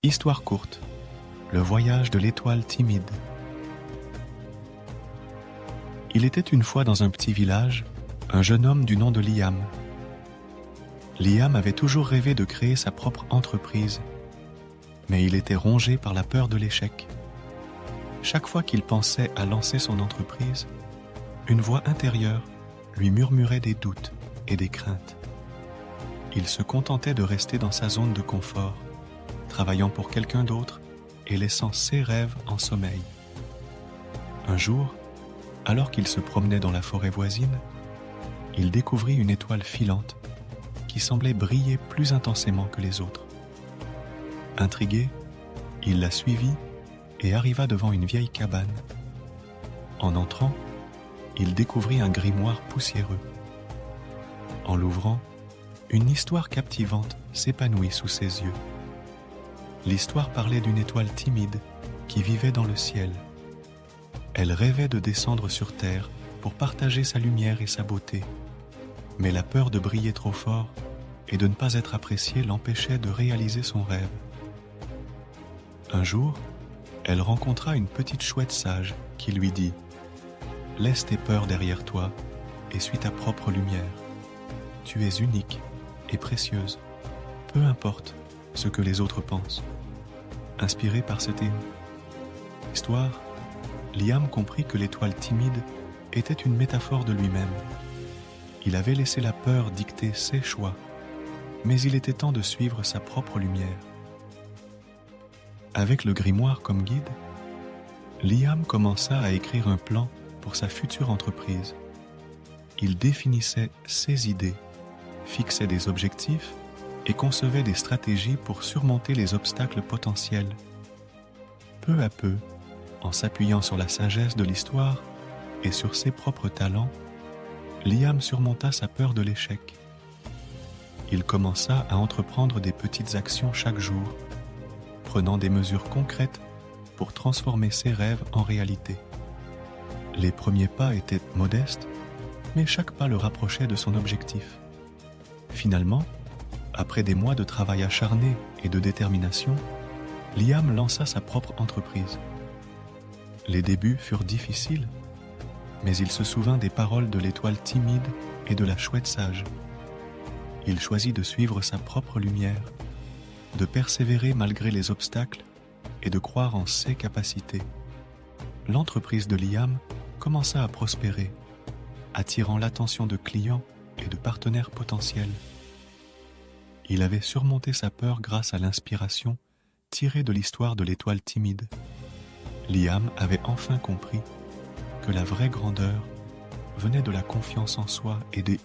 Histoire courte, le voyage de l'étoile timide. Il était une fois dans un petit village, un jeune homme du nom de Liam. Liam avait toujours rêvé de créer sa propre entreprise, mais il était rongé par la peur de l'échec. Chaque fois qu'il pensait à lancer son entreprise, une voix intérieure lui murmurait des doutes et des craintes. Il se contentait de rester dans sa zone de confort, travaillant pour quelqu'un d'autre et laissant ses rêves en sommeil. Un jour, alors qu'il se promenait dans la forêt voisine, il découvrit une étoile filante qui semblait briller plus intensément que les autres. Intrigué, il la suivit et arriva devant une vieille cabane. En entrant, il découvrit un grimoire poussiéreux. En l'ouvrant, une histoire captivante s'épanouit sous ses yeux. L'histoire parlait d'une étoile timide qui vivait dans le ciel. Elle rêvait de descendre sur terre pour partager sa lumière et sa beauté, mais la peur de briller trop fort et de ne pas être appréciée l'empêchait de réaliser son rêve. Un jour, elle rencontra une petite chouette sage qui lui dit « Laisse tes peurs derrière toi et suis ta propre lumière. Tu es unique et précieuse, peu importe ce que les autres pensent. » Inspiré par cette histoire, Liam comprit que l'étoile timide était une métaphore de lui-même. Il avait laissé la peur dicter ses choix, mais il était temps de suivre sa propre lumière. Avec le grimoire comme guide, Liam commença à écrire un plan pour sa future entreprise. Il définissait ses idées, fixait des objectifs et concevait des stratégies pour surmonter les obstacles potentiels. Peu à peu, en s'appuyant sur la sagesse de l'histoire et sur ses propres talents, Liam surmonta sa peur de l'échec. Il commença à entreprendre des petites actions chaque jour, prenant des mesures concrètes pour transformer ses rêves en réalité. Les premiers pas étaient modestes, mais chaque pas le rapprochait de son objectif. Finalement, après des mois de travail acharné et de détermination, Liam lança sa propre entreprise. Les débuts furent difficiles, mais il se souvint des paroles de l'étoile timide et de la chouette sage. Il choisit de suivre sa propre lumière, de persévérer malgré les obstacles et de croire en ses capacités. L'entreprise de Liam commença à prospérer, attirant l'attention de clients et de partenaires potentiels. Il avait surmonté sa peur grâce à l'inspiration tirée de l'histoire de l'étoile timide. Liam avait enfin compris que la vraie grandeur venait de la confiance en soi et des